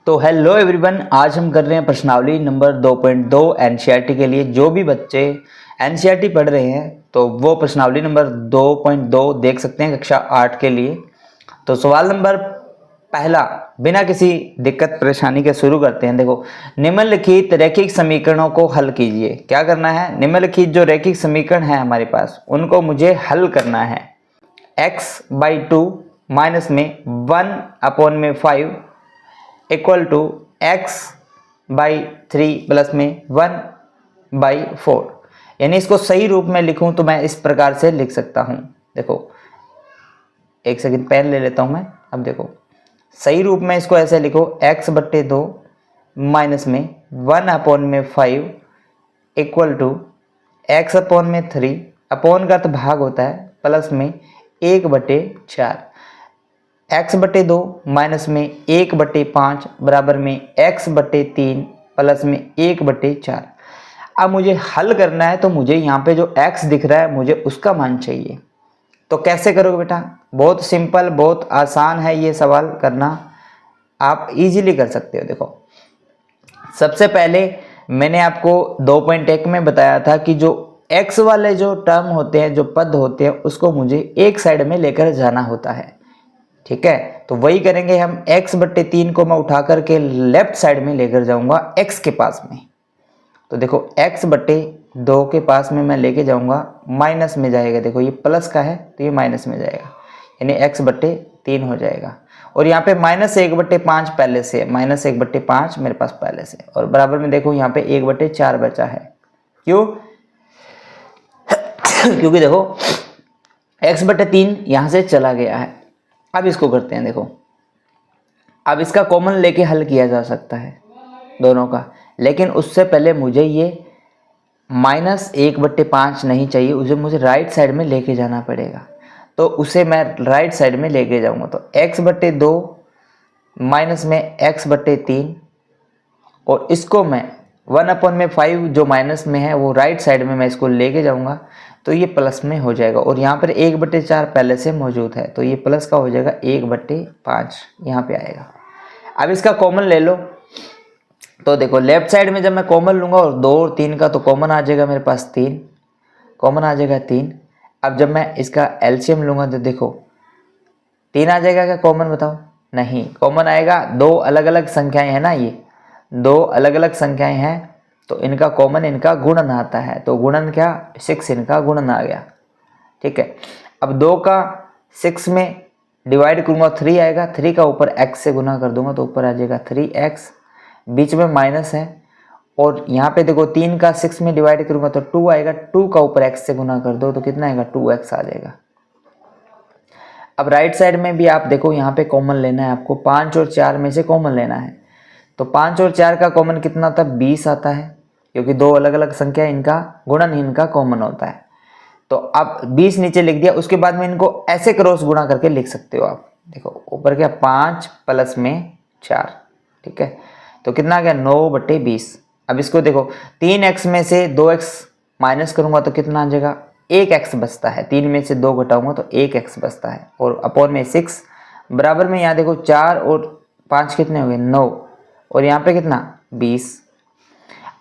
तो hello everyone, आज हम कर रहे हैं प्रश्नावली नंबर 2.2 एनसीईआरटी के लिए। जो भी बच्चे एनसीईआरटी पढ़ रहे हैं तो वो प्रश्नावली नंबर 2.2 देख सकते हैं कक्षा 8 के लिए। तो सवाल नंबर पहला बिना किसी दिक्कत परेशानी के शुरू करते हैं। देखो, निम्नलिखित रैखिक समीकरणों को हल कीजिए। क्या करना है? निम्नलिखित जो रैखिक समीकरण है हमारे पास उनको मुझे हल करना है। x/2 माइनस में 1/5 इक्वल टू x/3 प्लस में 1/4। यानी इसको सही रूप में लिखूं तो मैं इस प्रकार से लिख सकता हूं। देखो, एक सेकंड पेन ले लेता हूं मैं। अब देखो, सही रूप में इसको ऐसे लिखो, x/2 माइनस में 1/5 इक्वल टू x/3, अपॉन का तो भाग होता है, प्लस में 1/4। x/2 माइनस में 1/5 बराबर में x/3 प्लस में 1/4। अब मुझे हल करना है तो मुझे यहाँ पे जो x दिख रहा है मुझे उसका मान चाहिए। तो कैसे करोगे बेटा? बहुत सिंपल, बहुत आसान है ये सवाल करना, आप इजीली कर सकते हो। देखो, सबसे पहले मैंने आपको 2.1 में बताया था कि जो x वाले जो टर्म होते हैं, जो पद होते हैं, उसको मुझे एक साइड में लेकर जाना होता है। ठीक है, तो वही करेंगे हम। x/3 को मैं उठा करके लेफ्ट साइड में लेकर जाऊंगा x के पास में। तो देखो, x/2 के पास में मैं लेके जाऊंगा, माइनस में जाएगा। देखो, ये प्लस का है तो ये माइनस में जाएगा, यानी x/3 हो जाएगा। और यहाँ पे -1/5 पहले से, -1/5 मेरे पास पहले से, और बराबर में देखो यहाँ पे 1/4 बचा है। क्यों? क्योंकि देखो x/3 यहाँ से चला गया है। अब इसको करते हैं। देखो, अब इसका कॉमन लेके हल किया जा सकता है दोनों का, लेकिन उससे पहले मुझे ये -1/5 नहीं चाहिए, उसे मुझे राइट साइड में लेके जाना पड़ेगा। तो उसे मैं राइट साइड में लेके जाऊंगा। तो x/2 माइनस में x/3, और इसको मैं 1/5 जो माइनस में है वो राइट साइड में मैं इसको लेके जाऊंगा, तो ये प्लस में हो जाएगा। और यहाँ पर 1/4 पहले से मौजूद है, तो ये प्लस का हो जाएगा 1/5 यहाँ पे आएगा। अब इसका कॉमन ले लो। तो देखो, लेफ्ट साइड में जब मैं कॉमन लूंगा, और 2 और 3 का तो कॉमन आ जाएगा मेरे पास, 3 कॉमन आ जाएगा, 3। अब जब मैं इसका एलसीएम लूंगा तो देखो 3 आ जाएगा क्या कॉमन? बताओ। नहीं, कॉमन आएगा। 2 अलग अलग संख्याएं हैं ना, ये 2 अलग अलग संख्याएं हैं, तो इनका कॉमन इनका गुणन आता है। तो गुणन क्या? 6 इनका गुणन आ गया। ठीक है, अब 2 का 6 में डिवाइड करूंगा, 3 आएगा। 3 का ऊपर x से गुना कर दूंगा तो ऊपर आ जाएगा 3x, बीच में माइनस है। और यहाँ पे देखो, 3 का 6 में डिवाइड करूंगा तो 2 आएगा। 2 का ऊपर x से गुना कर दो तो कितना आएगा? 2x आ जाएगा। अब राइट साइड में भी आप देखो, यहाँ पे कॉमन लेना है आपको। 5 और 4 में से कॉमन लेना है। तो 5 और 4 का कॉमन कितना आता है? 20 आता है, क्योंकि 2 अलग अलग संख्या, इनका गुणन इनका कॉमन होता है। तो अब 20 नीचे लिख दिया। उसके बाद में इनको ऐसे क्रॉस गुणा करके लिख सकते हो आप। देखो, ऊपर क्या? 5 प्लस में 4। ठीक है, तो कितना आ गया? 9/20। अब इसको देखो, 3x में से 2x माइनस करूंगा तो कितना आ जाएगा? 1x बचता है। 3 में से 2 घटाऊंगा तो 1x बचता है, और अपॉन में 6 बराबर में, यहाँ देखो 4 और 5 कितने हो गए? 9, और यहाँ पे कितना? 20।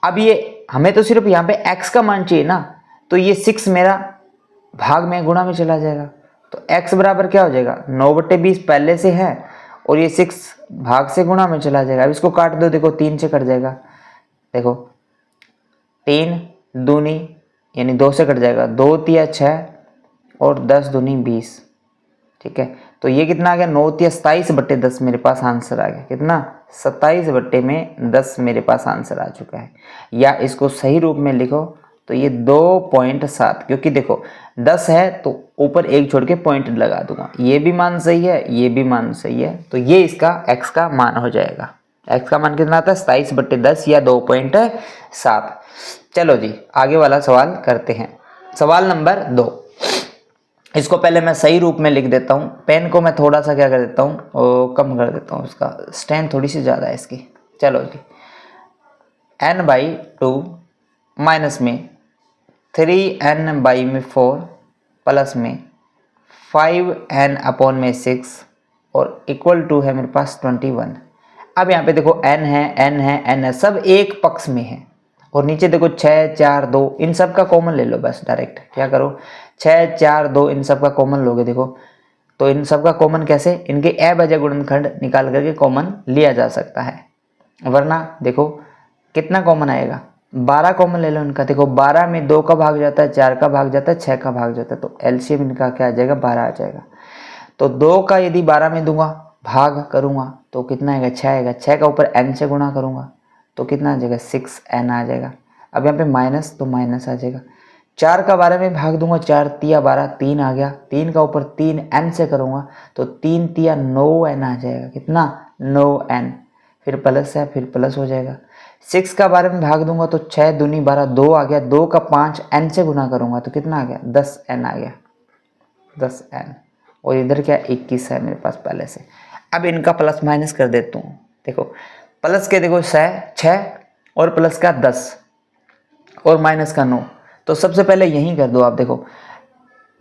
अब ये हमें तो सिर्फ यहाँ पे x का मान चाहिए ना, तो ये 6 मेरा भाग में गुणा में चला जाएगा। तो x बराबर क्या हो जाएगा? 9/20 पहले से है, और ये 6 भाग से गुणा में चला जाएगा। अब इसको काट दो, देखो 3 से कट जाएगा। देखो, 3 दूनी यानी 2 से कट जाएगा, 2 तिया 6, और 10 दूनी 20। ठीक है, तो ये कितना आ गया? 9 तिया 27/10 मेरे पास आंसर आ गया। कितना? 27/10 मेरे पास आंसर आ चुका है। या इसको सही रूप में लिखो तो ये 2.7, क्योंकि देखो 10 है तो ऊपर एक छोड़ के पॉइंट लगा दूंगा। ये भी मान सही है, ये भी मान सही है, तो ये इसका x का मान हो जाएगा। x का मान कितना आता है? 27/10 या 2.7। चलो जी, आगे वाला सवाल करते हैं। सवाल नंबर 2, इसको पहले मैं सही रूप में लिख देता हूँ। पेन को मैं थोड़ा सा क्या कर देता हूँ, कम कर देता हूँ, इसका स्ट्रेंथ थोड़ी सी ज़्यादा है इसकी। चलो जी, n/2 माइनस में 3n/4 प्लस में 5n/6 और इक्वल टू है मेरे पास 21। अब यहाँ पे देखो n है, सब एक पक्ष में है, और नीचे देखो 6 4 2, इन सब का कॉमन ले लो बस डायरेक्ट। क्या करो, 6 4 2 इन सब का कॉमन लोगे। देखो तो इन सब का कॉमन कैसे, इनके अभाज्य गुणनखंड निकाल करके कॉमन लिया जा सकता है, वरना देखो कितना कॉमन आएगा, 12 कॉमन ले लो इनका। देखो 12 में 2 का भाग जाता है, 4 का भाग जाता है, 6 का भाग जाता है, तो एलसीएम इनका क्या आ जाएगा, 12 आ जाएगा। तो 2 का यदि 12 में दूंगा, भाग करूंगा तो कितना आएगा, 6 आएगा। 6 का ऊपर n से गुणा करूंगा तो कितना आ जाएगा, 6n आ जाएगा। अब यहाँ पे माइनस, तो माइनस आ जाएगा। 4 का 12 में भाग दूंगा, 4 तिया 12, 3 आ गया। 3 का ऊपर 3n से करूंगा तो 3 तिया 9n आ जाएगा। कितना, 9n। फिर प्लस है, फिर प्लस हो जाएगा। 6 का 12 में भाग दूंगा तो 6 दूनी 12, 2 आ गया। 2 का 5n से गुना करूंगा तो कितना आ गया, 10n आ गया, 10n। और इधर क्या, 21 है मेरे पास पहले से। अब इनका प्लस माइनस कर देता हूँ। देखो प्लस के देखो 6 और प्लस का 10 और माइनस का 9, तो सबसे पहले यही कर दो आप। देखो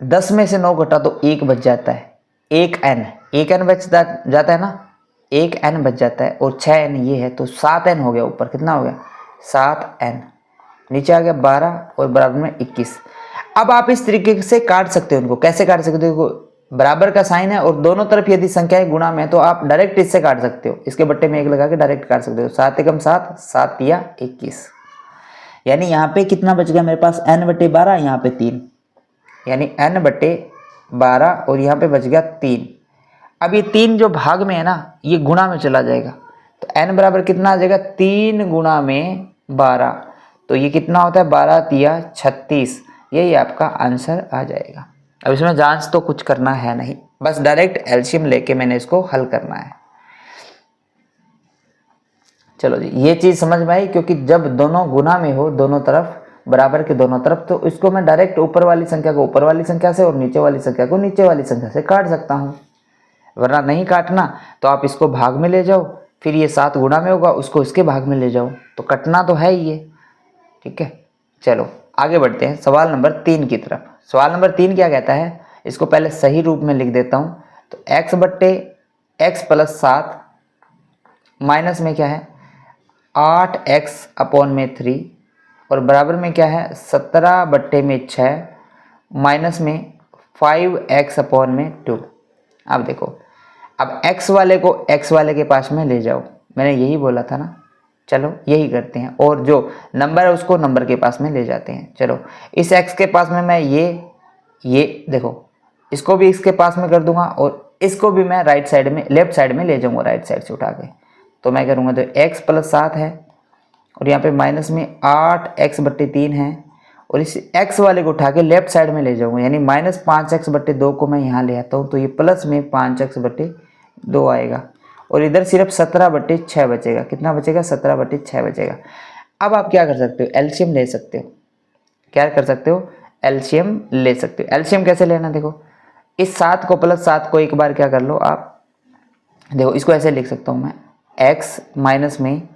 10 में से 9 घटा तो 1 बच जाता है, 1n बच जाता है ना, 1n बच जाता है, और 6n ये है तो 7n हो गया। ऊपर कितना हो गया, 7n। नीचे आ गया 12 और बराबर में 21। अब आप इस तरीके से काट सकते हो इनको। कैसे काट सकते हो, देखो बराबर का साइन है और दोनों तरफ यदि संख्याएं गुणा में है तो आप डायरेक्ट इससे काट सकते हो, इसके बट्टे में 1 लगा के डायरेक्ट काट सकते हो। 7 एकम 7, 7 तिया 21, यानी यहाँ पे कितना बच गया मेरे पास, n बटे 12, यहाँ पे 3, यानी n बटे 12 और यहाँ पे बच गया 3। अब ये 3 जो भाग में है ना, ये गुणा में चला जाएगा, तो n बराबर कितना आ जाएगा, 3 गुणा में 12, तो ये कितना होता है, 12 तिया 36। यही आपका आंसर आ जाएगा। अब इसमें जांच तो कुछ करना है नहीं, बस डायरेक्ट एलसीएम लेके मैंने इसको हल करना है। चलो जी, ये चीज समझ में आई, क्योंकि जब दोनों गुना में हो, दोनों तरफ बराबर के दोनों तरफ, तो इसको मैं डायरेक्ट ऊपर वाली संख्या को ऊपर वाली संख्या से और नीचे वाली संख्या को नीचे वाली संख्या से काट सकता हूँ। वरना नहीं काटना तो आप इसको भाग में ले जाओ, फिर ये 7 गुना में होगा, उसको इसके भाग में ले जाओ, तो कटना तो है ही ये। ठीक है, चलो आगे बढ़ते हैं सवाल नंबर 3 की तरफ। सवाल नंबर 3 क्या कहता है, इसको पहले सही रूप में लिख देता हूँ। तो x बट्टे x प्लस 7 माइनस में क्या है, 8x अपॉन में 3 और बराबर में क्या है, 17 बट्टे में 6 माइनस में 5x अपॉन में 2। अब देखो, अब x वाले को x वाले के पास में ले जाओ, मैंने यही बोला था ना। चलो यही करते हैं, और जो नंबर है उसको नंबर के पास में ले जाते हैं। चलो इस x के पास में मैं ये देखो, इसको भी इसके पास में कर दूंगा और इसको भी मैं राइट साइड में, लेफ्ट साइड में ले जाऊंगा, राइट साइड से उठा के। तो मैं करूँगा, तो x प्लस 7 है और यहाँ पे माइनस में 8x बट्टे 3 है, और इस x वाले को उठा के लेफ्ट साइड में ले जाऊंगा, यानी माइनस 5x बट्टे 2 को मैं यहाँ ले आता हूँ, तो ये प्लस में 5x बट्टे 2 आएगा, और इधर सिर्फ 17 बट्टे 6 बचेगा। कितना बचेगा, 17 बट्टे 6 बचेगा। अब आप क्या कर सकते हो, एलसीएम ले सकते हो। क्या कर सकते हो, एलसीएम ले सकते हो। एलसीएम कैसे लेना, देखो इस 7 को प्लस 7 को एक बार क्या कर लो आप, देखो इसको ऐसे लिख सकता हूँ मैं, x माइनस में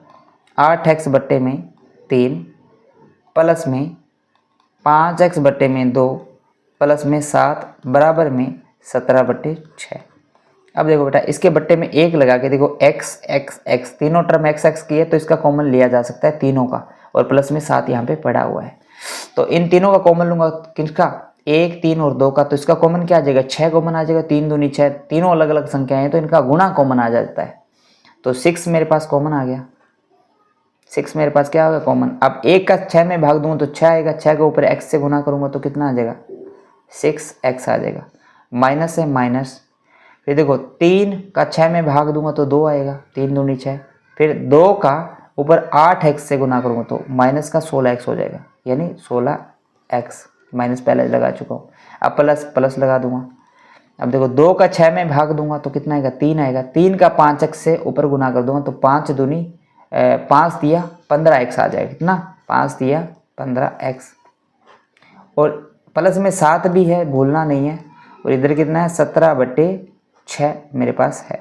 8x बट्टे में 3 प्लस में 5x बट्टे में 2 प्लस में 7 बराबर में 17 बट्टे 6। अब देखो बेटा, इसके बट्टे में 1 लगा के देखो, x x x तीनों टर्म x x की है, तो इसका कॉमन लिया जा सकता है तीनों का, और प्लस में 7 यहाँ पे पड़ा हुआ है, तो इन तीनों का कॉमन लूंगा। किसका, 1 3 और 2 का, तो इसका कॉमन क्या आ जाएगा, 6 कॉमन आ जाएगा। 3 दूनी 6, तीनों अलग अलग संख्याएं हैं तो इनका गुणा कॉमन आ जाता है, तो 6 मेरे पास कॉमन आ गया। 6 मेरे पास क्या होगा, कॉमन। अब 1 का 6 में भाग दूंगा तो 6 आएगा, 6 के ऊपर x से गुना करूंगा तो कितना आ जाएगा, 6x आ जाएगा। माइनस है माइनस, फिर देखो 3 का 6 में भाग दूंगा तो 2 आएगा, 3 दूनी 6, फिर 2 का ऊपर 8x से गुना करूंगा तो माइनस का 16x हो जाएगा, यानी 16x। माइनस पहले लगा चुका हूँ, अब प्लस प्लस लगा दूंगा। अब देखो 2 का 6 में भाग दूंगा तो कितना आएगा, 3 आएगा। 3 का 5x से ऊपर गुना कर दूंगा तो 5 दूनी 5 दिया 15x आ जाएगा। कितना, 5 दिया 15x, और प्लस में 7 भी है, भूलना नहीं है, और इधर कितना है, 17 बट्टे 6 मेरे पास है।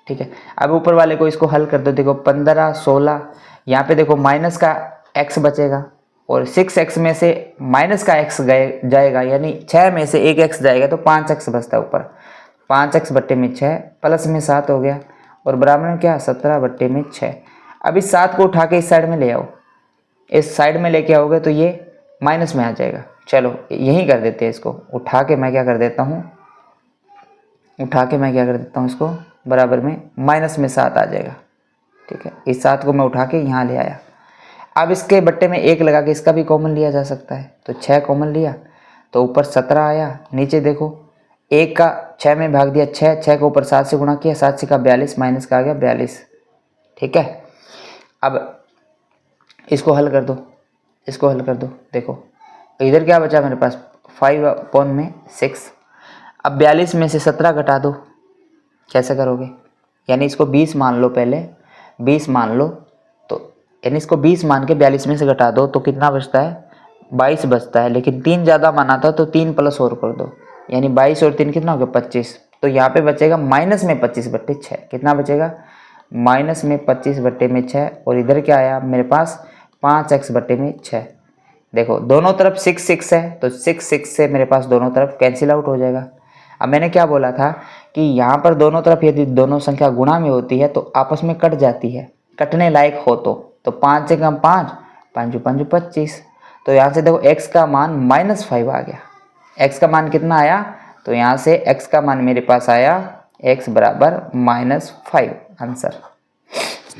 ठीक है, अब ऊपर वाले को इसको हल कर दो। देखो 15 16, यहाँ पे देखो माइनस का x बचेगा, और 6x में से माइनस का x जाएगा, यानी 6 में से 1x जाएगा तो 5x बचता है ऊपर। 5x बट्टे में 6 प्लस में 7 हो गया, और बराबर में क्या 17/6। अब इस 7 को उठा के इस साइड में ले आओ, इस साइड में लेके आओगे तो ये माइनस में आ जाएगा। चलो यही कर देते हैं, इसको उठा के मैं क्या कर देता हूँ, इसको बराबर में माइनस में 7 आ जाएगा। ठीक है, इस 7 को मैं उठा के यहाँ ले आया। अब इसके बट्टे में 1 लगा के इसका भी कॉमन लिया जा सकता है, तो 6 कॉमन लिया तो ऊपर 17 आया, नीचे देखो 1 का 6 में भाग दिया 6, 6 को ऊपर 7 से गुणा किया, 7 से का 42, माइनस का आ गया 42। ठीक है, अब इसको हल कर दो, देखो इधर क्या बचा मेरे पास 5/6। अब 42 में से 17 घटा दो, कैसे करोगे, यानी इसको 20 मान लो, पहले 20 मान लो, तो यानी इसको 20 मान के 42 में से घटा दो तो कितना बचता है 22 बचता है, लेकिन 3 ज़्यादा माना था तो 3 प्लस और कर दो, यानी 22 और 3 कितना हो गया 25। तो यहाँ पे बचेगा माइनस में 25/6। कितना बचेगा माइनस में 25/6। और इधर क्या आया मेरे पास 5x/6। देखो दोनों तरफ 6 है तो 6 से मेरे पास दोनों तरफ कैंसिल आउट हो जाएगा। अब मैंने क्या बोला था कि यहाँ पर दोनों तरफ यदि दोनों संख्या गुणा में होती है तो आपस में कट जाती है, कटने लायक हो तो 5 से कम 5, 5 5 25। तो यहाँ से देखो x का मान -5 आ गया। x का मान कितना आया, तो यहाँ से x का मान मेरे पास आया x बराबर -5 आंसर।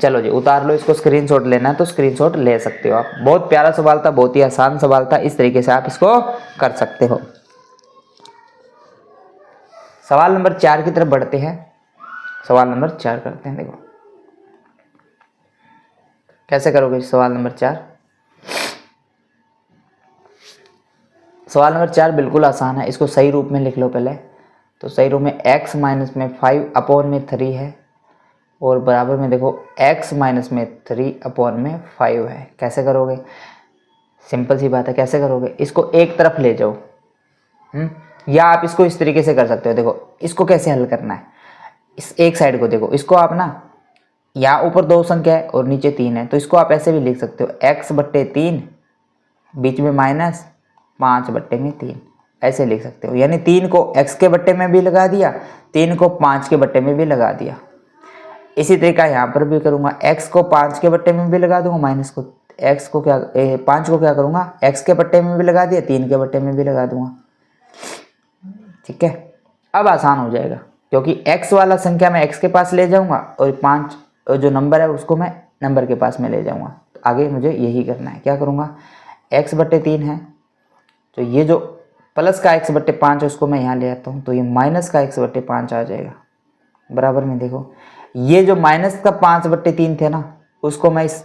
चलो जी उतार लो इसको, स्क्रीनशॉट लेना है तो स्क्रीनशॉट ले सकते हो आप। बहुत प्यारा सवाल था, बहुत ही आसान सवाल था, इस तरीके से आप इसको कर सकते हो। सवाल नंबर 4 की तरफ बढ़ते हैं। सवाल नंबर 4 करते हैं, देखो कैसे करोगे सवाल नंबर 4। सवाल नंबर 4 बिल्कुल आसान है, इसको सही रूप में लिख लो पहले। तो सही रूप में x माइनस में 5/3 है और बराबर में देखो x माइनस में 3/5 है। कैसे करोगे, सिंपल सी बात है, कैसे करोगे, इसको एक तरफ ले जाओ। या आप इसको इस तरीके से कर सकते हो। देखो इसको कैसे हल करना है, इस एक साइड को देखो, इसको आप ना यहाँ ऊपर 2 संख्या है और नीचे 3 है, तो इसको आप ऐसे भी लिख सकते हो x/3 बीच में माइनस 5/3, ऐसे लिख सकते हो। यानी 3 को x के बट्टे में भी लगा दिया, 3 को 5 के बट्टे में भी लगा दिया। इसी तरीका यहाँ पर भी करूँगा, x को 5 के बट्टे में भी लगा दूंगा, माइनस को x को क्या 5 को क्या करूँगा x के बट्टे में भी लगा दिया, 3 के बट्टे में भी लगा दूंगा। ठीक है, अब आसान हो जाएगा क्योंकि x वाला संख्या मैं x के पास ले जाऊंगा और 5 जो नंबर है उसको मैं नंबर के पास में ले जाऊंगा। तो आगे मुझे यही करना है, क्या करूँगा x/3 है तो ये जो प्लस का x/5 है उसको मैं यहाँ ले आता हूँ, तो ये माइनस का x/5 आ जाएगा। बराबर में देखो ये जो माइनस का 5/3 थे ना उसको मैं इस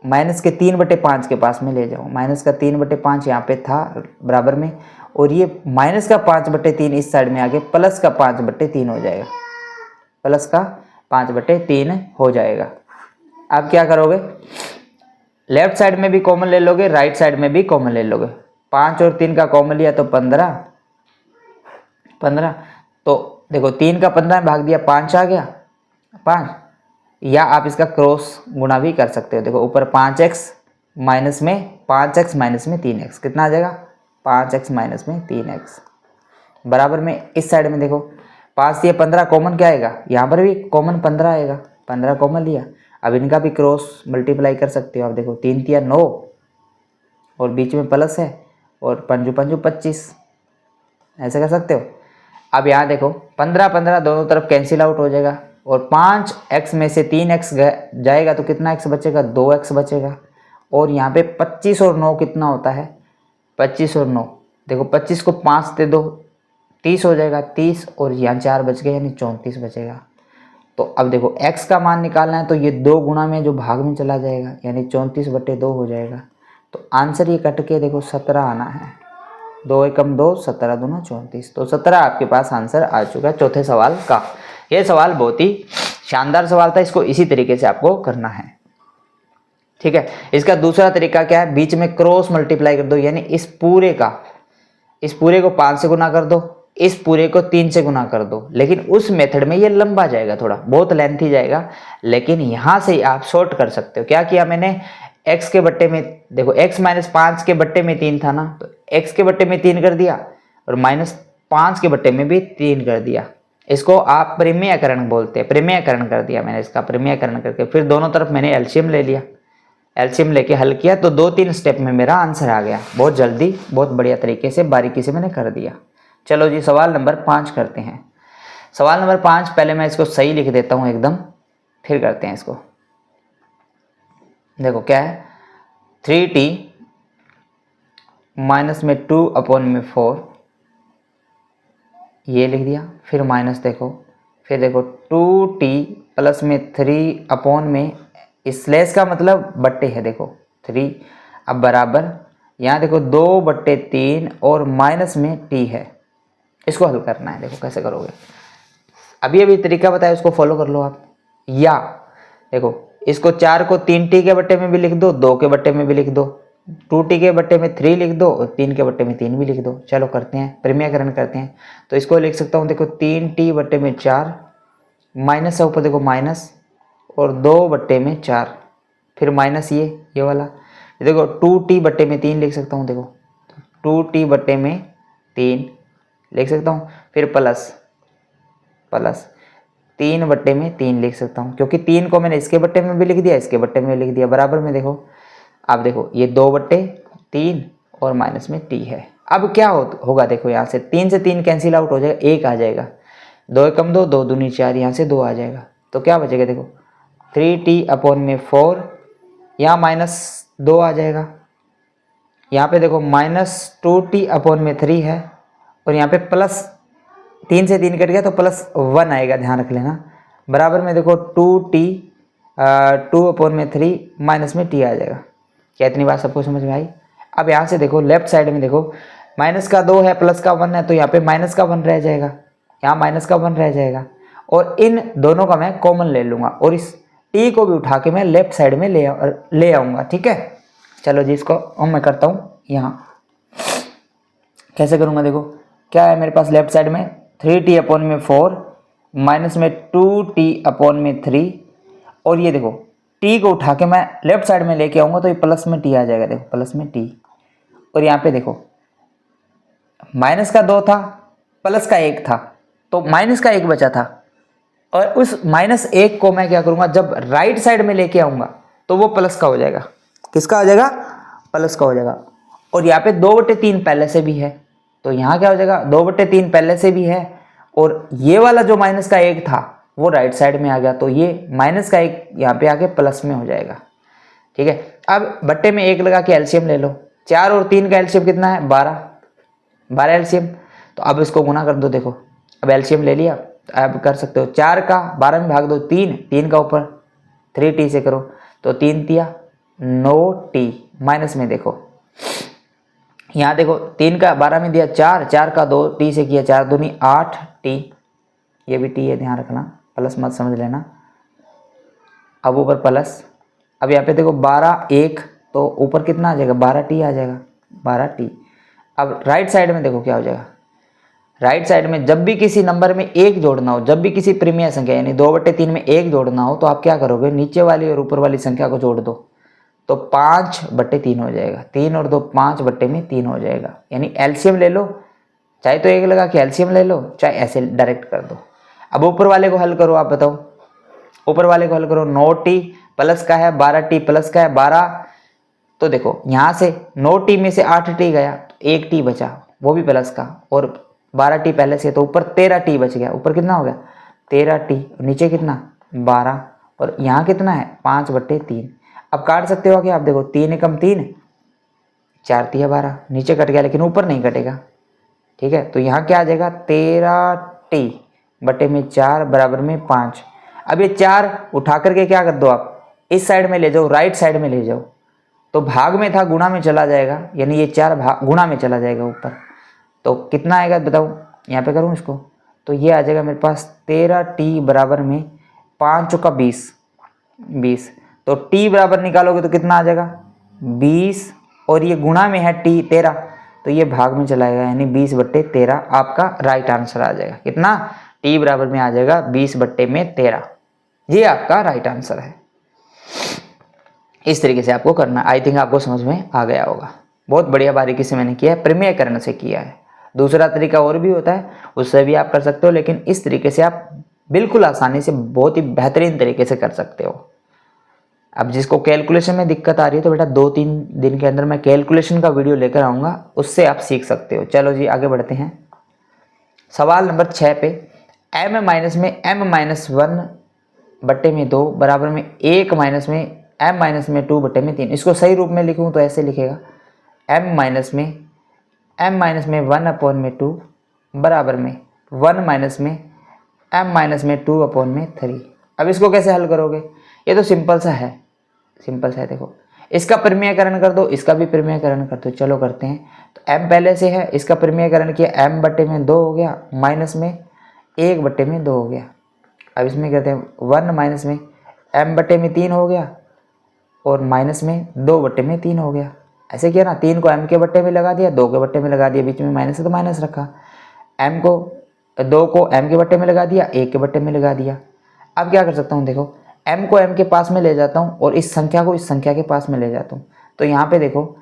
माइनस के 3/5 के पास में ले जाऊँ। माइनस का 3/5 यहाँ पे था बराबर में, और ये माइनस का 5/3 इस साइड में आके प्लस का 5/3 हो जाएगा, प्लस का 5/3 हो जाएगा। अब क्या करोगे, लेफ्ट साइड में भी कॉमन ले लोगे, राइट साइड में भी कॉमन ले लोगे। 5 और 3 का कॉमन लिया तो 15, तो देखो 3 का 15 में भाग दिया 5 आ गया 5, या आप इसका क्रॉस गुणा भी कर सकते हो। देखो ऊपर 5x माइनस में 5x माइनस में 3x कितना आ जाएगा 5x माइनस में 3x। बराबर में इस साइड में देखो 5 से 15 कॉमन क्या आएगा, यहाँ पर भी कॉमन 15 आएगा, 15 कॉमन लिया। अब इनका भी क्रॉस मल्टीप्लाई कर सकते हो आप। देखो 3 तिया 9 और बीच में प्लस है और 5 5 25, ऐसे कर सकते हो। अब यहाँ देखो 15 15 दोनों तरफ कैंसिल आउट हो जाएगा और 5x में से 3x जाएगा तो कितना x बचेगा 2x बचेगा। और यहाँ पे 25 और 9 कितना होता है 25 और 9, देखो 25 को 5 दे दो 30 हो जाएगा 30, और यहाँ 4 बच गए यानी 34 बचेगा। तो अब देखो x का मान निकालना है तो ये 2 गुणा में जो भाग में चला जाएगा यानी 34/2 हो जाएगा। तो आंसर ये कट के देखो 17 आना है, 2 एकम 2 17 दूना 34। तो 17 आपके पास आंसर आ चुका है चौथे सवाल का। ये सवाल बहुत ही शानदार सवाल था, इसको इसी तरीके से आपको करना है। ठीक है, इसका दूसरा तरीका क्या है, बीच में क्रॉस मल्टीप्लाई कर दो, यानी इस पूरे को 5 से गुना कर दो, इस पूरे को 3 से गुना कर दो। लेकिन उस मेथड में ये लंबा जाएगा, थोड़ा बहुत लेंथी जाएगा, लेकिन यहाँ से आप शॉर्ट कर सकते हो। क्या किया मैंने, x के बट्टे में देखो x माइनस 5 के बट्टे में 3 था ना, तो x के बट्टे में 3 कर दिया और -5 के बट्टे में भी 3 कर दिया। इसको आप परिमेयकरण बोलते हैं। परिमेयकरण कर दिया मैंने इसका, परिमेयकरण करके फिर दोनों तरफ मैंने एलसीएम ले लिया, एलसीएम लेके हल किया तो 2-3 स्टेप में मेरा आंसर आ गया। बहुत जल्दी, बहुत बढ़िया तरीके से, बारीकी से मैंने कर दिया। चलो जी सवाल नंबर 5 करते हैं। सवाल नंबर 5, पहले मैं इसको सही लिख देता हूँ एकदम, फिर करते हैं इसको। देखो क्या है, 3t माइनस में 2/4 ये लिख दिया, फिर माइनस देखो, फिर देखो 2t प्लस में 3 स्लेश का मतलब बट्टे है, देखो 3, अब बराबर यहाँ देखो 2/3 और माइनस में t है। इसको हल करना है, देखो कैसे करोगे। अभी तरीका बताया, उसको फॉलो कर लो आप। या देखो इसको 4 को 3t के बट्टे में भी लिख दो, 2 के बट्टे में भी लिख दो, 2t के बट्टे में 3 लिख दो और 3 के बट्टे में 3 भी लिख दो। चलो करते हैं, परिमेयकरण करते हैं। तो इसको लिख सकता हूँ, देखो 3t बट्टे में 4 माइनस है ऊपर देखो माइनस, और 2/4 फिर माइनस ये वाला, देखो 2t बट्टे में 3 लिख सकता हूँ, देखो 2t बट्टे में 3 लिख सकता हूँ, फिर प्लस 3/3 लिख सकता हूँ, क्योंकि 3 को मैंने इसके बट्टे में भी लिख दिया, इसके बट्टे में लिख दिया, बराबर में देखो। अब देखो ये 2/3 और माइनस में t है। अब क्या होगा, देखो यहाँ से 3 से 3 कैंसिल आउट हो जाएगा, 1 आ जाएगा, 2 एकम 2, 2 दूनी 4, यहाँ से 2 आ जाएगा। तो क्या बचेगा, देखो 3t/4, यहाँ -2 आ जाएगा, यहाँ पे देखो -2t/3 है, और यहाँ पे प्लस 3 से 3 कट गया तो +1 आएगा, ध्यान रख लेना। बराबर में देखो 2/3 माइनस में t आ जाएगा। क्या इतनी बात सबको समझ में आई? अब यहाँ से देखो लेफ्ट साइड में देखो, माइनस का 2 है, प्लस का 1 है, तो यहाँ पे माइनस का 1 रह जाएगा, यहाँ माइनस का 1 रह जाएगा, और इन दोनों का मैं कॉमन ले लूँगा, और इस t को भी उठा के मैं लेफ्ट साइड में ले आऊँगा। ठीक है, चलो जी इसको मैं करता हूँ। यहाँ कैसे करूँगा, देखो क्या है मेरे पास लेफ्ट साइड में 3t/4 माइनस में 2t/3, और ये देखो t को उठा के मैं लेफ्ट साइड में लेके आऊँगा तो ये प्लस में t आ जाएगा, देखो प्लस में t, और यहाँ पे देखो माइनस का 2 था, प्लस का 1 था, तो माइनस का 1 बचा था, और उस -1 को मैं क्या करूँगा, जब राइट साइड में लेके आऊँगा तो वो प्लस का हो जाएगा। किसका हो जाएगा? प्लस का हो जाएगा। और यहाँ पे 2/3 पहले से भी है, तो यहाँ क्या हो जाएगा, 2/3 पहले से भी है, और ये वाला जो माइनस का 1 था वो राइट साइड में आ गया, तो ये माइनस का 1 यहाँ पे आके प्लस में हो जाएगा। ठीक है, अब बट्टे में 1 लगा के एलसीएम ले लो। 4 और 3 का एलसीएम कितना है? 12 एलसीएम। तो अब इसको गुना कर दो, देखो अब एलसीएम ले लिया, अब कर सकते हो 4 का 12 में भाग दो 3 का ऊपर 3t से करो, तो 3 तिया 9t, माइनस में देखो यहाँ देखो 3 का 12 में दिया 4 का 2t से किया 4 दूनी 8t, ये भी t है, ध्यान रखना, प्लस मत समझ लेना। अब ऊपर प्लस, अब यहाँ पे देखो 12 1, तो ऊपर कितना आ जाएगा, 12t आ जाएगा, 12t। अब राइट साइड में देखो क्या हो जाएगा, राइट साइड में जब भी किसी नंबर में 1 जोड़ना हो, जब भी किसी परिमेय संख्या यानी 2/3 में 1 जोड़ना हो, तो आप क्या करोगे, नीचे वाली और ऊपर वाली संख्या को जोड़ दो, तो 5/3 हो जाएगा। 3 और 2 5/3 हो जाएगा, यानी एलसीएम ले लो, चाहे तो 1 लगा के एलसीएम ले लो, चाहे ऐसे डायरेक्ट कर दो। अब ऊपर वाले को हल करो, आप बताओ, ऊपर वाले को हल करो। 9t प्लस का है, 12t प्लस का है 12, तो देखो यहाँ से 9t में से 8t गया तो 1t बचा, वो भी प्लस का, और 12t पहले से, तो ऊपर 13t बच गया। ऊपर कितना हो गया, 13t, नीचे कितना 12, और यहाँ कितना है 5/3। अब काट सकते हो कि आप देखो 3 एकम 3, 4 तिया 12, नीचे कट गया लेकिन ऊपर नहीं कटेगा। ठीक है, तो यहाँ क्या आ जाएगा 13t/4 बराबर में 5। अब ये 4 उठा करके क्या कर दो, आप इस साइड में ले जाओ, राइट साइड में ले जाओ, तो भाग में था गुणा में चला जाएगा, यानी ये 4 गुणा में चला जाएगा ऊपर, तो कितना आएगा बताओ, यहाँ पे करूँ इसको, तो ये आ जाएगा मेरे पास 13t बराबर में 5 चौका 20, तो t बराबर निकालोगे तो कितना आ जाएगा 20, और ये गुणा में है t 13, तो ये भाग में चला जाएगा, यानी 20/13 आपका राइट आंसर आ जाएगा। कितना, t बराबर में आ जाएगा 20/13, ये आपका राइट आंसर है। इस तरीके से आपको करना, आई थिंक आपको समझ में आ गया होगा। बहुत बढ़िया बारीकी से मैंने किया है, परिमेयकरण से किया है। दूसरा तरीका और भी होता है, उससे भी आप कर सकते हो, लेकिन इस तरीके से आप बिल्कुल आसानी से बहुत ही बेहतरीन तरीके से कर सकते हो। अब जिसको कैलकुलेशन में दिक्कत आ रही है तो बेटा 2-3 दिन के अंदर मैं कैलकुलेशन का वीडियो लेकर आऊँगा, उससे आप सीख सकते हो। चलो जी आगे बढ़ते हैं। सवाल नंबर 6 पे m माइनस में m-1/2 बराबर में 1 माइनस में m-2/3। इसको सही रूप में लिखूँ तो ऐसे लिखेगा m माइनस में m-1/2 बराबर में 1 माइनस में m-2/3। अब इसको कैसे हल करोगे? ये तो सिंपल सा है, देखो इसका परिमेयकरण कर दो, इसका भी परिमेयकरण कर दो। चलो करते हैं। तो m पहले से है, इसका परिमेयकरण किया, m/2 हो गया, माइनस में 1/2 हो गया। अब इसमें करते हैं 1 माइनस में m/3 हो गया और माइनस में 2/3 हो गया। ऐसे किया ना, 3 को m के बट्टे में लगा दिया, 2 के बट्टे में लगा दिया, बीच में माइनस है तो माइनस रखा, 2 को m के बट्टे में लगा दिया, 1 के बट्टे में लगा दिया। अब क्या कर सकता हूँ, देखो m को m के पास में ले जाता हूँ और इस संख्या को इस संख्या के पास में ले जाता हूँ। तो यहाँ पे देखो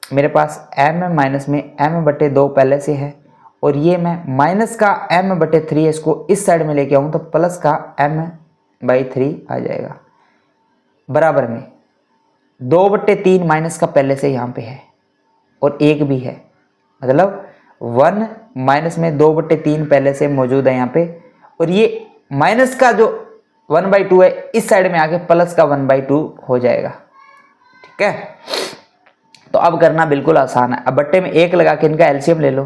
मेरे पास m माइनस में m/2 पहले से है और ये मैं माइनस का m/3 इसको इस साइड में लेके आऊँ तो प्लस का m/3 आ जाएगा, बराबर में 2/3 माइनस का पहले से यहाँ पे है और 1 भी है, मतलब 1 माइनस में 2/3 पहले से मौजूद है यहाँ पे, और ये माइनस का जो 1/2 है इस साइड में आके प्लस का 1/2 हो जाएगा। ठीक है, तो अब करना बिल्कुल आसान है। अब बट्टे में 1 लगा के इनका एलसीएम ले लो,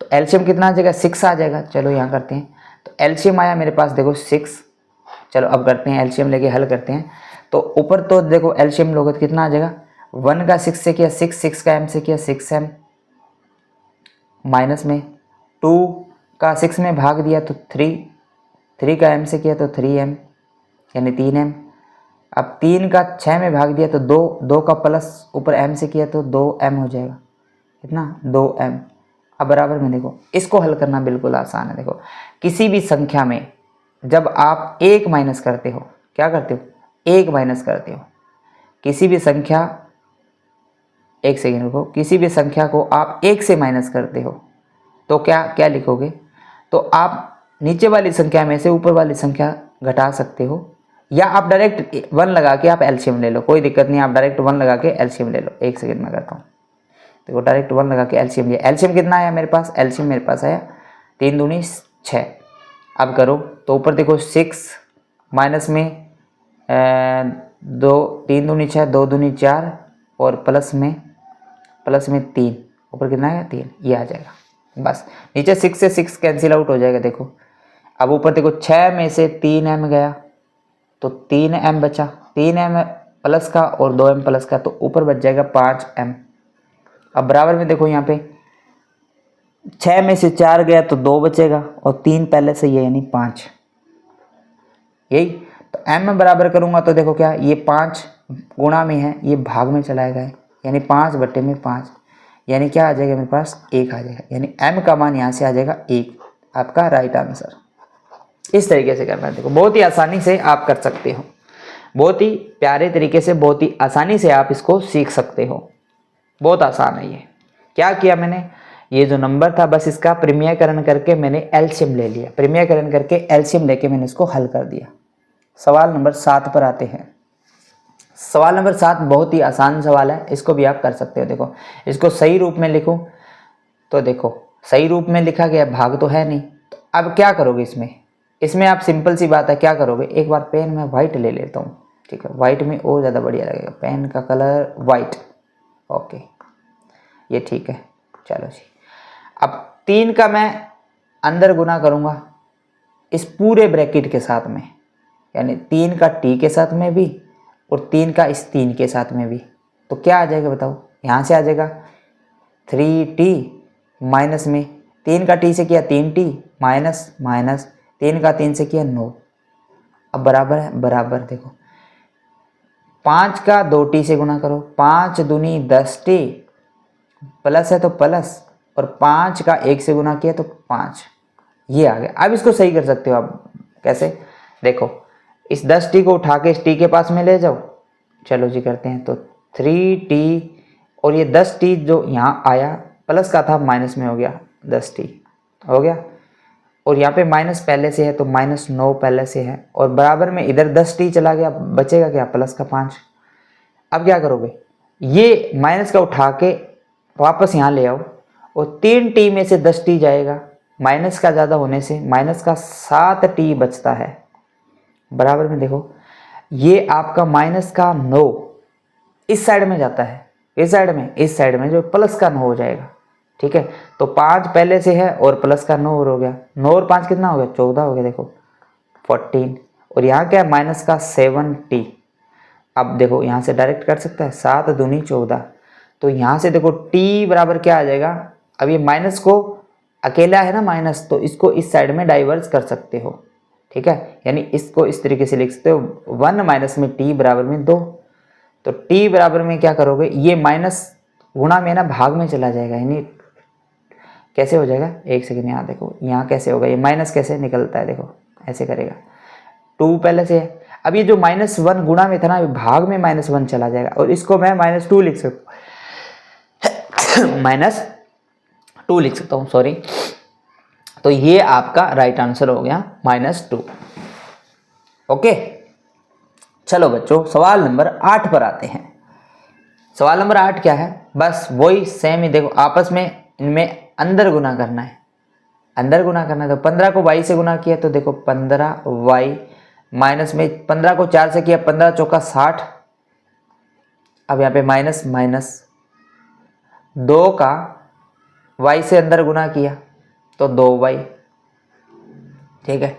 तो एलसीएम कितना आ जाएगा, 6 आ जाएगा। चलो यहाँ करते हैं। तो एलसीएम आया मेरे पास देखो 6। चलो अब करते हैं, एलसीएम लेके हल करते हैं। तो ऊपर तो देखो एलसीएम लोगे तो कितना आ जाएगा, 1 का 6 से किया 6, 6 का m से किया 6m, माइनस में 2 का 6 में भाग दिया तो 3, 3 का m से किया तो 3m यानी 3m। अब 3 का 6 में भाग दिया तो 2, 2 का प्लस ऊपर m से किया तो 2m हो जाएगा, कितना 2m। अब बराबर में देखो, इसको हल करना बिल्कुल आसान है। देखो किसी भी संख्या में जब आप 1 माइनस करते हो, क्या करते हो, 1 माइनस करते हो किसी भी संख्या, एक सेकेंड रुको, किसी भी संख्या को आप 1 से माइनस करते हो तो क्या क्या लिखोगे, तो आप नीचे वाली संख्या में से ऊपर वाली संख्या घटा सकते हो, या आप डायरेक्ट 1 लगा के आप एलसीएम ले लो, कोई दिक्कत नहीं, आप डायरेक्ट 1 लगा के एलसीएम ले लो। एक सेकेंड में करता हूँ। देखो डायरेक्ट 1 लगा के एलसीएम लिया, एलसीएम कितना आया मेरे पास, एलसीएम मेरे पास आया 3 दूनी 6। अब करो तो ऊपर देखो 6 माइनस में 2, 3 दूनी 6, 2 दूनी 4 और प्लस में 3, ऊपर कितना आया 3, ये आ जाएगा। बस नीचे 6 से 6 कैंसिल आउट हो जाएगा। देखो अब ऊपर देखो 6 में से 3m गया तो 3m बचा, 3m प्लस का और 2m प्लस का, तो ऊपर बच जाएगा 5m। अब बराबर में देखो यहाँ पे 6 में से 4 गया तो 2 बचेगा और 3 पहले से ये यानी 5, यही। तो m में बराबर करूँगा तो देखो क्या, ये 5 गुणा में है, ये भाग में चला गया यानी 5/5, यानी क्या आ जाएगा मेरे पास 1 आ जाएगा, यानी m का मान यहाँ से आ जाएगा 1, आपका राइट आंसर। इस तरीके से करना है। देखो बहुत ही आसानी से आप कर सकते हो, बहुत ही प्यारे तरीके से, बहुत ही आसानी से आप इसको सीख सकते हो, बहुत आसान है ये। क्या किया मैंने, ये जो नंबर था बस इसका परिमेयकरण करके मैंने एलसीएम ले लिया, परिमेयकरण करके एलसीएम लेके मैंने इसको हल कर दिया। सवाल नंबर 7 पर आते हैं। सवाल नंबर 7 बहुत ही आसान सवाल है, इसको भी आप कर सकते हो। देखो इसको सही रूप में लिखूं तो देखो सही रूप में लिखा गया, भाग तो है नहीं, तो अब क्या करोगे इसमें आप सिंपल सी बात है, क्या करोगे, एक बार पेन में वाइट ले लेता हूँ, ठीक है, वाइट में और ज़्यादा बढ़िया लगेगा, पेन का कलर वाइट, ओके ये ठीक है। चलो जी, अब 3 का मैं अंदर गुना करूँगा इस पूरे ब्रैकेट के साथ में, यानी 3 का t के साथ में भी और 3 का इस 3 के साथ में भी, तो क्या आ जाएगा बताओ, यहाँ से आ जाएगा 3t माइनस में 3 का t से किया 3t माइनस 3 का 3 से किया 9। अब बराबर है, बराबर देखो 5 का 2t से गुना करो, 5 दूनी 10t, प्लस है तो प्लस, और 5 का 1 से गुना किया तो 5, ये आ गया। अब इसको सही कर सकते हो आप, कैसे, देखो इस 10t को उठा के इस t के पास में ले जाओ। चलो जी करते हैं। तो 3t और ये 10t जो यहाँ आया प्लस का था माइनस में हो गया, 10t हो गया। और यहाँ पे माइनस पहले से है तो -9 पहले से है, और बराबर में इधर 10t चला गया, बचेगा क्या, प्लस का 5। अब क्या करोगे, ये माइनस का उठा के वापस यहाँ ले आओ, और 3t में से 10t जाएगा, माइनस का ज़्यादा होने से माइनस का 7t बचता है। बराबर में देखो, ये आपका माइनस का 9 इस साइड में जाता है, इस साइड में जो प्लस का 9 हो जाएगा। ठीक है, तो 5 पहले से है और प्लस का 9 और हो गया, 9 और 5 कितना हो गया, 14 हो गया, देखो 14। और यहाँ क्या है, माइनस का 7t। अब देखो यहाँ से डायरेक्ट कर सकता है, 7 दूनी 14, तो यहाँ से देखो t बराबर क्या आ जाएगा। अब ये माइनस को अकेला है ना माइनस, तो इसको इस साइड में डाइवर्स कर सकते हो। ठीक है, यानी इसको इस तरीके से लिख सकते हो, 1 माइनस में t बराबर में 2। तो t बराबर में क्या करोगे, ये माइनस गुणा में ना भाग में चला जाएगा, यानी कैसे हो जाएगा, एक सेकेंड, यहाँ देखो यहाँ कैसे होगा, ये माइनस कैसे निकलता है, देखो ऐसे करेगा, 2 पहले से है। अब ये जो -1 गुणा में था ना, भाग में -1 चला जाएगा, और इसको मैं -2 लिख सकता हूँ, -2 लिख सकता हूँ, सॉरी। तो ये आपका राइट आंसर हो गया -2। ओके, चलो बच्चों सवाल नंबर 8 पर आते हैं। सवाल नंबर 8 क्या है, बस वही सेम ही, देखो आपस में इनमें अंदर गुना करना है, अंदर गुना करना है। तो 15 को y से गुना किया तो देखो 15y, माइनस में 15 को 4 से किया, 15 चौका 60। अब यहाँ पे माइनस 2 का y से अंदर गुना किया तो 2y। ठीक है,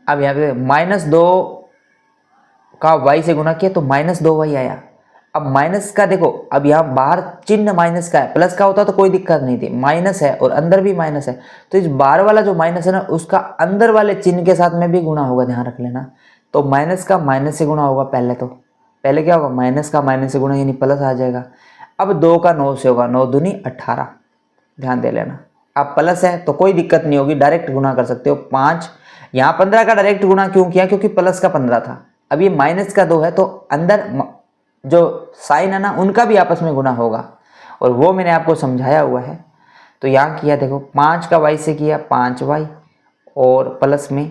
अब यहाँ पे -2 का y से गुना किया तो -2y आया। अब माइनस का देखो, अब यहाँ बाहर चिन्ह माइनस का है, प्लस का होता तो कोई दिक्कत नहीं थी, माइनस है और अंदर भी माइनस है, तो इस बाहर वाला जो माइनस है ना, उसका अंदर वाले चिन्ह के साथ में भी गुणा होगा, ध्यान रख लेना। तो माइनस का माइनस से गुणा होगा पहले क्या होगा, माइनस का माइनस से गुणा, यानी प्लस आ जाएगा। अब 2 का 9 से होगा, 9 दूनी 18, ध्यान दे लेना। अब प्लस है तो कोई दिक्कत नहीं होगी, डायरेक्ट गुणा कर सकते हो। 5, यहाँ 15 का डायरेक्ट गुणा क्यों किया, क्योंकि प्लस का 15 था। अब ये माइनस का 2 है तो अंदर जो साइन है ना, उनका भी आपस में गुणा होगा, और वो मैंने आपको समझाया हुआ है। तो यहाँ किया देखो, 5 का y से किया 5y, और प्लस में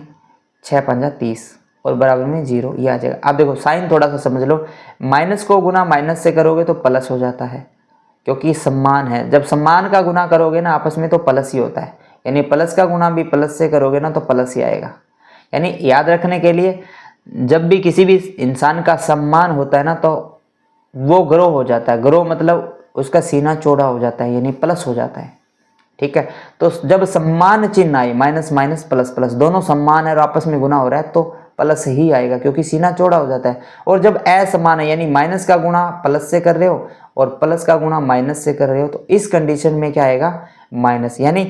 6 पंजा 30, और बराबर में 0, ये आ जाएगा। अब देखो साइन थोड़ा सा समझ लो, माइनस को गुना माइनस से करोगे तो प्लस हो जाता है, क्योंकि सम्मान है। जब सम्मान का गुना करोगे ना आपस में तो प्लस ही होता है, यानी प्लस का गुना भी प्लस से करोगे ना तो प्लस ही आएगा। यानी याद रखने के लिए, जब भी किसी भी इंसान का सम्मान होता है ना, तो वो ग्रो हो जाता है, ग्रो मतलब उसका सीना चौड़ा हो जाता है, यानी प्लस हो जाता है। ठीक है, तो जब सम्मान चिन्ह आए, माइनस माइनस प्लस प्लस, दोनों सम्मान है और आपस में गुना हो रहा है, तो प्लस ही आएगा, क्योंकि सीना चौड़ा हो जाता है। और जब असमान है, यानी माइनस का गुणा प्लस से कर रहे हो और प्लस का गुणा माइनस से कर रहे हो, तो इस कंडीशन में क्या आएगा, माइनस। यानी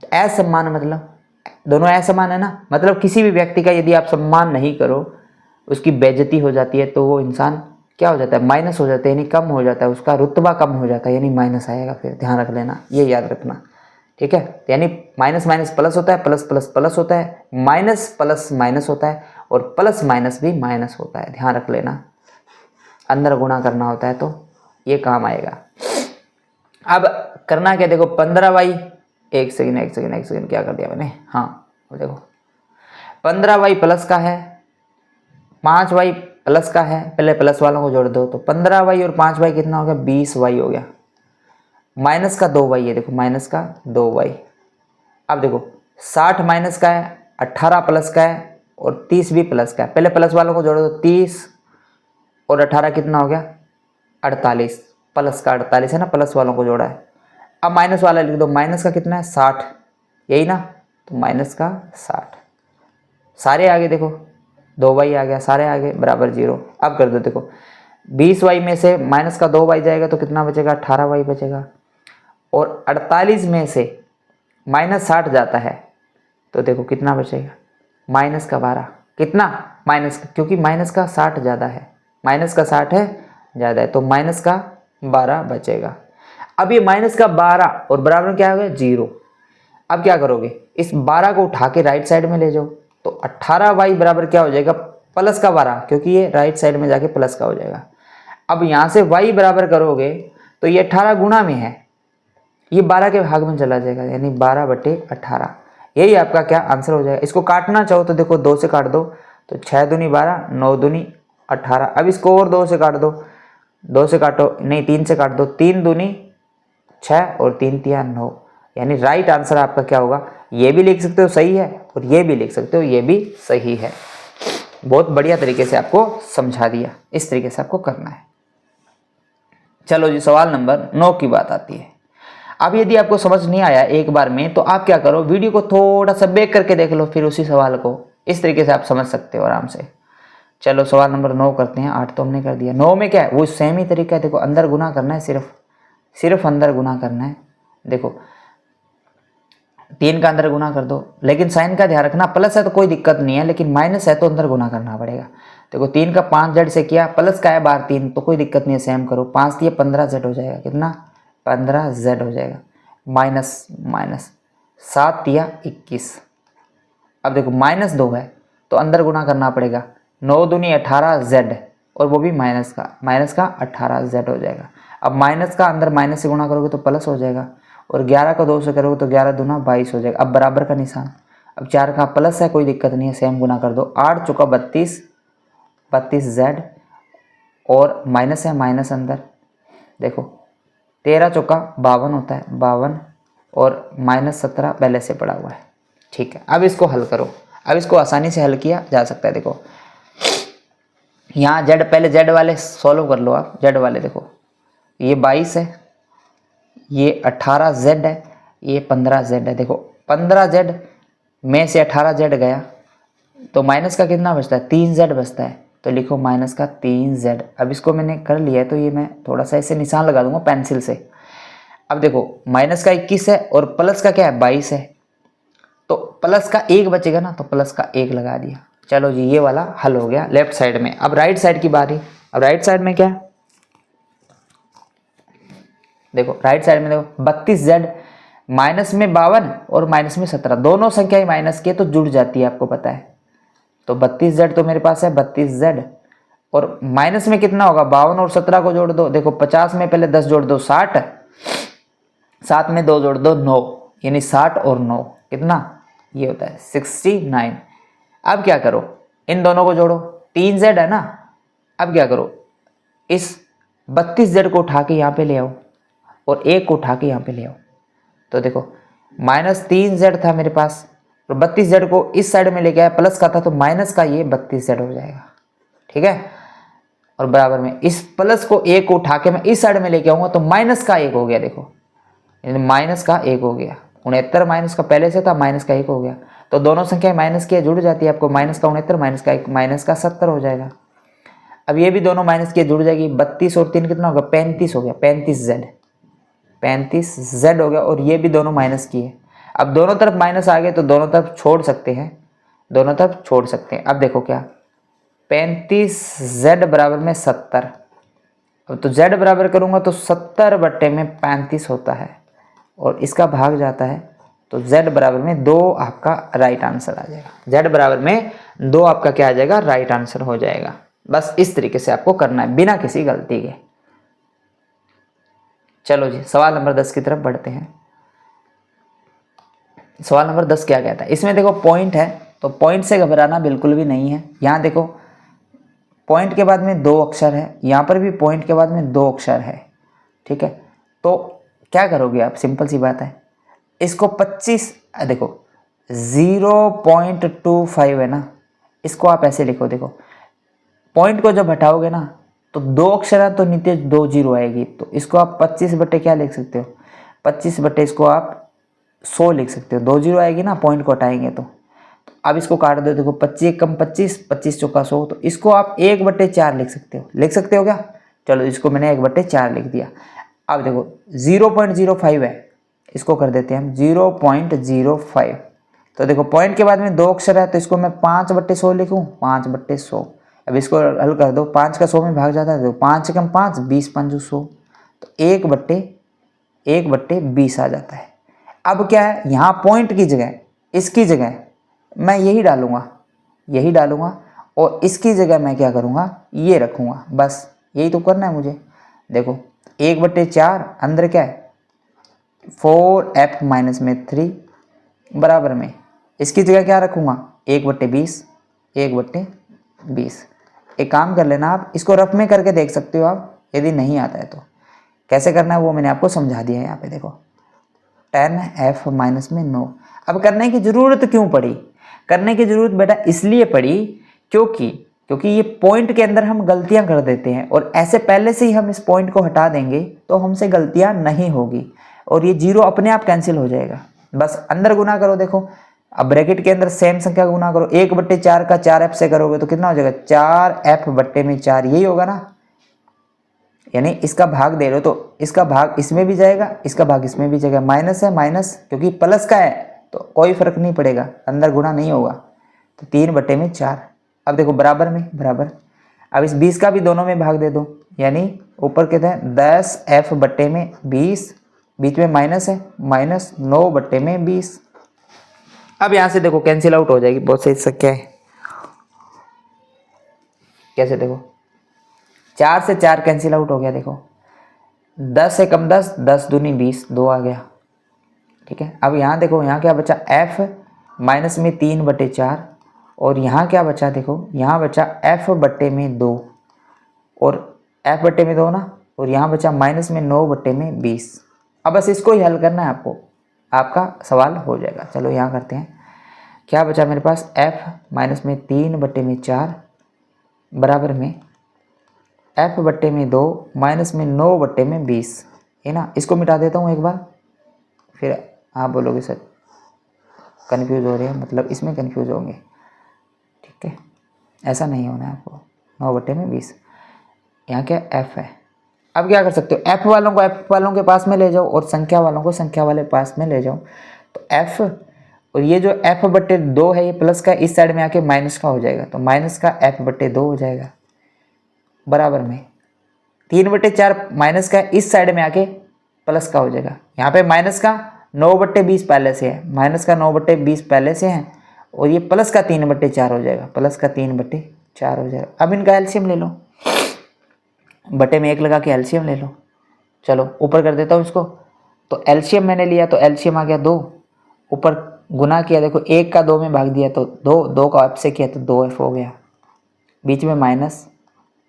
असमान मतलब दोनों असमान है ना, मतलब किसी भी व्यक्ति का यदि आप सम्मान नहीं करो, उसकी बेइज्जती हो जाती है, तो वो इंसान क्या हो जाता है, माइनस हो जाता है, यानी कम हो जाता है, उसका रुतबा कम हो जाता है, यानी माइनस आएगा। फिर ध्यान रख लेना, ये याद रखना। ठीक है, यानी माइनस माइनस प्लस होता है, प्लस प्लस प्लस होता है, माइनस प्लस माइनस होता है, और प्लस माइनस भी माइनस होता है, ध्यान रख लेना। अंदर गुणा करना होता है तो ये काम आएगा। अब करना क्या, देखो 15y, एक सेकेंड क्या कर दिया मैंने, हाँ देखो 15y प्लस का है, 5y प्लस का है, पहले प्लस वालों को जोड़ दो, तो 15y और 5y कितना हो गया, 20y हो गया। माइनस का 2y है, देखो माइनस का 2y। अब देखो 60 माइनस का है, 18 प्लस का है, और 30 भी प्लस का है। पहले प्लस वालों को जोड़ो तो 30 और 18 कितना हो गया, 48, प्लस का 48 है ना, प्लस वालों को जोड़ा है। अब माइनस वाला लिख दो, माइनस का कितना है, 60, यही ना, तो माइनस का 60। सारे आगे देखो 2y आ गया, सारे आगे बराबर 0। अब कर दो, देखो 20y में से माइनस का 2y जाएगा तो कितना बचेगा, 18y बचेगा। और 48 में से माइनस 60 जाता है तो देखो कितना बचेगा, माइनस का 12। कितना, माइनस का, क्योंकि माइनस का 60 ज़्यादा है, माइनस का 60 है ज़्यादा है, तो माइनस का 12 बचेगा। अब ये माइनस का 12 और बराबर क्या हो गया, 0। अब क्या करोगे, इस 12 को उठा के राइट साइड में ले जाओ, तो 18y बराबर क्या हो जाएगा, प्लस का 12, क्योंकि ये राइट साइड में जाके प्लस का हो जाएगा। अब यहाँ से y बराबर करोगे तो ये 18 गुणा में है, ये 12 के भाग में चला जाएगा, यानी 12/18। यही आपका क्या आंसर हो जाएगा। इसको काटना चाहो तो देखो 2 से काट दो, तो 6 दूनी 12, 9 दूनी 18। अब इसको और 2 से काट दो, 2 से काटो नहीं 3 से काट दो, 3 दूनी 6 और 3 तिया 9। यानी राइट आंसर आपका क्या होगा, ये भी लिख सकते हो सही है और ये भी लिख सकते हो ये भी सही है। बहुत बढ़िया तरीके से आपको समझा दिया, इस तरीके से आपको करना है। चलो जी, सवाल नंबर 9 की बात आती है। अब यदि आपको समझ नहीं आया एक बार में, तो आप क्या करो, वीडियो को थोड़ा सा बैक करके देख लो, फिर उसी सवाल को इस तरीके से आप समझ सकते हो आराम से। चलो सवाल नंबर 9 करते हैं। 8 तो हमने कर दिया, 9 में क्या है, वो सेम ही तरीका है। देखो अंदर गुना करना है, सिर्फ अंदर गुना करना है। देखो 3 का अंदर गुना कर दो, लेकिन साइन का ध्यान रखना, प्लस है तो कोई दिक्कत नहीं है, लेकिन माइनस है तो अंदर गुना करना पड़ेगा। देखो 3 का 5z से किया, प्लस का है बार 3 तो कोई दिक्कत नहीं है, सेम करो। 5 दिए 15z हो जाएगा, कितना 15z हो जाएगा। माइनस माइनस 7 दिया 21। अब देखो -2 है तो अंदर गुना करना पड़ेगा, 9 दूनी 18z और वो भी माइनस का 18z हो जाएगा। अब माइनस का अंदर माइनस से गुना करोगे तो प्लस हो जाएगा, और 11 का 2 से करोगे तो 11 दूना 22 हो जाएगा। अब बराबर का निशान, अब 4 का प्लस है कोई दिक्कत नहीं है, सेम गुना कर दो। 8 चौका 32z और माइनस है, माइनस अंदर देखो 13 चौका 52 होता है, 52 और -17 पहले से पड़ा हुआ है। ठीक है, अब इसको हल करो। अब इसको आसानी से हल किया जा सकता है। देखो यहाँ z, पहले z वाले सॉल्व कर लो आप। z वाले देखो, ये 22 है, ये 18z है, ये 15z है। देखो 15z में से 18z गया तो माइनस का कितना बचता है, 3z बचता है, तो लिखो माइनस का 3z। अब इसको मैंने कर लिया है तो ये मैं थोड़ा सा ऐसे निशान लगा दूंगा पेंसिल से। अब देखो माइनस का 21 है और प्लस का क्या है 22 है, तो प्लस का 1 बचेगा ना, तो प्लस का 1 लगा दिया। चलो जी, ये वाला हल हो गया लेफ्ट साइड में। अब राइट साइड की बारी। अब राइट साइड में क्या है, देखो राइट साइड में देखो 32z, माइनस में 52 और माइनस में 17, दोनों संख्याएं माइनस की तो जुड़ जाती है, आपको पता है। तो 32z तो मेरे पास है 32z, और माइनस में कितना होगा 52 और 17 को जोड़ दो। देखो 50 में पहले 10 जोड़ दो 60, 7 में 2 जोड़ दो 9, यानी 60 और 9 कितना, ये होता है 69। अब क्या करो, इन दोनों को जोड़ो, 3z है ना। अब क्या करो, इस 32z को उठा के यहाँ पे ले आओ और 1 को उठा के यहाँ पे ले आओ। तो देखो -3z था मेरे पास, तो 32z को इस साइड में लेके आया, प्लस का था तो माइनस का ये 32z हो जाएगा। ठीक है, और बराबर में इस प्लस को 1 को उठा के मैं इस साइड में लेके आऊंगा तो माइनस का 1 हो गया। देखो माइनस का 1 हो गया, 69 माइनस का पहले से था, माइनस का 1 हो गया। तो दोनों संख्या माइनस की जुड़ जाती है, आपको माइनस का 69 माइनस का 1 माइनस का 70 हो जाएगा। अब ये भी दोनों माइनस की जुड़ जाएगी, 32 और 3 कितना होगा 35 हो गया, 35z हो गया, और ये भी दोनों माइनस की है। अब दोनों तरफ माइनस आ गए तो दोनों तरफ छोड़ सकते हैं, दोनों तरफ छोड़ सकते हैं। अब देखो क्या, 35z बराबर में 70। अब तो z बराबर करूंगा तो 70/35 होता है, और इसका भाग जाता है तो z बराबर में 2 आपका राइट आंसर आ जाएगा। z बराबर में 2 आपका क्या आ जाएगा, राइट आंसर हो जाएगा। बस इस तरीके से आपको करना है बिना किसी गलती के। चलो जी, सवाल नंबर 10 की तरफ बढ़ते हैं। सवाल नंबर 10 क्या कहता है, इसमें देखो पॉइंट है, तो पॉइंट से घबराना बिल्कुल भी नहीं है। यहाँ देखो पॉइंट के बाद में 2 अक्षर है, यहाँ पर भी पॉइंट के बाद में 2 अक्षर है। ठीक है, तो क्या करोगे आप, सिंपल सी बात है, इसको 25 देखो 0.25 है ना, इसको आप ऐसे लिखो। देखो पॉइंट को जब हटाओगे ना तो 2 अक्षर है तो नीचे 2 जीरो आएगी, तो इसको आप 25 बटे क्या लिख सकते हो, 25 बटे इसको आप 100 लिख सकते हो। 2 जीरो आएगी ना पॉइंट को हटाएंगे तो। अब इसको काट दो, देखो 25 कम 25, 25 चौका 100, तो इसको आप 1/4 लिख सकते हो। लिख सकते हो क्या, चलो इसको मैंने 1/4 लिख दिया। अब देखो 0.05 है, इसको कर देते हैं हम 0.05। तो देखो पॉइंट के बाद में 2 अक्षर है तो इसको मैं 5/100 लिखूँ, 5/100। अब इसको हल कर दो, 5 का 100 में भाग जाता है, तो 5 कम 5, 20 5 100, तो 1/20 आ जाता है। अब क्या है, यहाँ पॉइंट की जगह, इसकी जगह मैं यही डालूंगा और इसकी जगह मैं क्या करूँगा, ये रखूँगा। बस यही तो करना है मुझे। देखो 1/4 अंदर क्या है 4f माइनस में 3 बराबर में इसकी जगह क्या रखूँगा 1/20 1/20। एक काम कर लेना आप, इसको रफ में करके देख सकते हो आप, यदि नहीं आता है तो कैसे करना है वो मैंने आपको समझा दिया है। यहाँ पे देखो 10f माइनस में 9। अब करने की ज़रूरत क्यों पड़ी? करने की ज़रूरत बेटा इसलिए पड़ी क्योंकि ये पॉइंट के अंदर हम गलतियां कर देते हैं, और ऐसे पहले से ही हम इस पॉइंट को हटा देंगे तो हमसे गलतियां नहीं होगी और ये जीरो अपने आप कैंसिल हो जाएगा। बस अंदर गुना करो, देखो अब ब्रैकेट के अंदर सेम संख्या गुना करो, 1/4 का 4f से करोगे तो कितना हो जाएगा 4f/4, यही होगा ना। यानी इसका भाग दे रहे हो तो इसका भाग इसमें भी जाएगा, इसका भाग इसमें भी जाएगा। माइनस है माइनस, क्योंकि प्लस का है तो कोई फर्क नहीं पड़ेगा, अंदर गुना नहीं होगा, तो 3/4। अब देखो बराबर में बराबर, अब इस 20 का भी दोनों में भाग दे दो, यानी ऊपर कहते हैं 10f/20, बीच में माइनस है माइनस 9/20। अब यहां से देखो कैंसिल आउट हो जाएगी, बहुत सही संख्या है। कैसे देखो 4 से 4 कैंसिल आउट हो गया, देखो 10 से कम 10, 10 दूनी 20, 2 आ गया। ठीक है, अब यहाँ देखो यहाँ क्या बचा f माइनस में 3/4, और यहाँ क्या बचा देखो यहाँ बचा f/2 और f/2 ना, और यहाँ बचा माइनस में 9/20। अब बस इसको ही हल करना है आपको, आपका सवाल हो जाएगा। चलो यहाँ करते हैं, क्या बचा मेरे पास f माइनस में 3/4 बराबर में f/2 माइनस में 9/20 है ना। इसको मिटा देता हूँ एक बार, फिर आप बोलोगे सर कन्फ्यूज़ हो रहे हैं, मतलब इसमें कन्फ्यूज़ होंगे। ठीक है, ऐसा नहीं होना है आपको। 9/20 यहाँ क्या f है। अब क्या कर सकते हो, f वालों को f वालों के पास में ले जाओ और संख्या वालों को संख्या वाले पास में ले जाओ। तो f और ये जो f/2 है ये प्लस का इस साइड में आके माइनस का हो जाएगा, तो माइनस का f/2 हो जाएगा बराबर में 3/4 माइनस का इस साइड में आके प्लस का हो जाएगा। यहाँ पे माइनस का 9/20 पहले से है, माइनस का 9/20 पहले से है, और ये प्लस का 3/4 हो जाएगा, प्लस का 3/4 हो जाएगा। अब इनका एलसीएम ले लो, बटे में 1 लगा के एलसीएम ले लो। चलो ऊपर कर देता हूँ इसको, तो एलसीएम मैंने लिया तो एलसीएम आ गया 2, ऊपर गुना किया देखो 1 का 2 में भाग दिया तो 2, 2 का f से किया तो 2f हो गया, बीच में माइनस,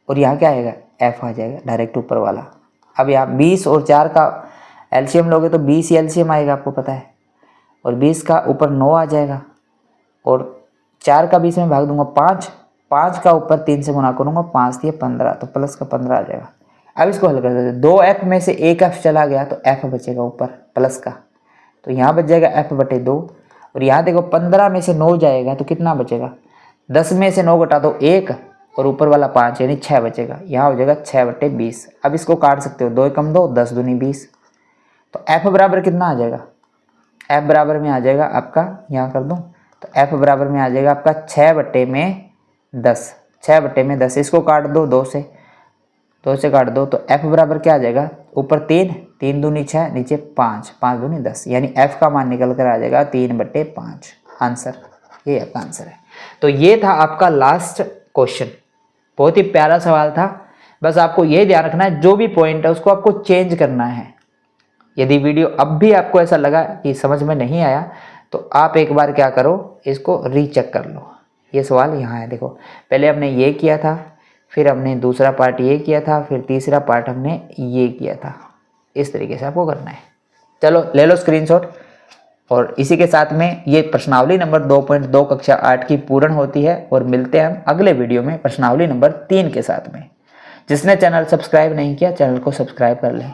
और यहाँ क्या आएगा f आ जाएगा डायरेक्ट ऊपर वाला। अब यहाँ 20 और 4 का एलसीएम लोगे तो 20 ही एलसीएम आएगा, आपको पता है, और 20 का ऊपर 9 आ जाएगा, और 4 का 20 में भाग दूंगा 5, 5 का ऊपर 3 से गुना करूँगा, 5 दिए 15, तो प्लस का 15 आ जाएगा। अब इसको हल कर देते, 2f में से 1f चला गया तो f बचेगा ऊपर प्लस का, तो यहाँ बच जाएगा f/2, और यहाँ देखो 15 में से 9 जाएगा तो कितना बचेगा, 10 में से 9 घटा दो 1, और ऊपर वाला 5 यानी 6 बचेगा, यहाँ हो जाएगा 6/20। अब इसको काट सकते हो, 2 कम 2, 10 दूनी 20, तो f बराबर कितना आ जाएगा, f बराबर में आ जाएगा आपका, यहाँ कर दूँ तो f बराबर में आ जाएगा आपका 6/10, 6/10। इसको काट दो 2 से काट दो, तो f बराबर क्या आ जाएगा, ऊपर 3, 3 दूनी 6, नीचे 5, 5 दूनी 10, यानी f का मान निकल कर आ जाएगा 3/5 आंसर। ये आपका आंसर है। तो ये था आपका लास्ट क्वेश्चन, बहुत ही प्यारा सवाल था। बस आपको ये ध्यान रखना है, जो भी पॉइंट है उसको आपको चेंज करना है। यदि वीडियो अब भी आपको ऐसा लगा कि समझ में नहीं आया तो आप एक बार क्या करो, इसको रीचेक कर लो। ये सवाल यहाँ है, देखो पहले हमने ये किया था, फिर हमने दूसरा पार्ट ये किया था, फिर तीसरा पार्ट हमने ये किया था। इस तरीके से आपको करना है। चलो ले लो स्क्रीनशॉट, और इसी के साथ में ये प्रश्नावली नंबर 2.2 कक्षा 8 की पूर्ण होती है, और मिलते हैं हम अगले वीडियो में प्रश्नावली नंबर 3 के साथ में। जिसने चैनल सब्सक्राइब नहीं किया चैनल को सब्सक्राइब कर लें।